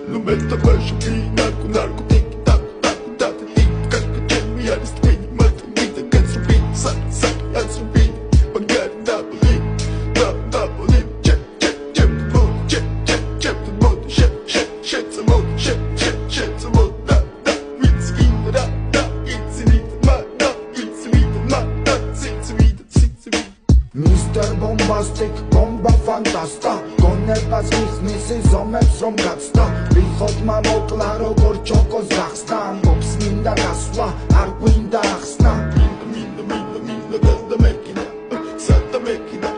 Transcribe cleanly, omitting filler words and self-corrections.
No meta baixo que narco taco taco casca de me arrastei mata vida que subir sai subir pagar double check the mode shit the mode shit the mode it's in the it's Mr. Bombastic, bomba fantasta გონებას მისმისი ზომებს რომ გაცდა ვიხოდმა მოკლა როგორ ჩოკოს გახსნა ამბობს მინდა გასვლა არ გვინდა ახსნა მინდა და მექინა სადა მექინა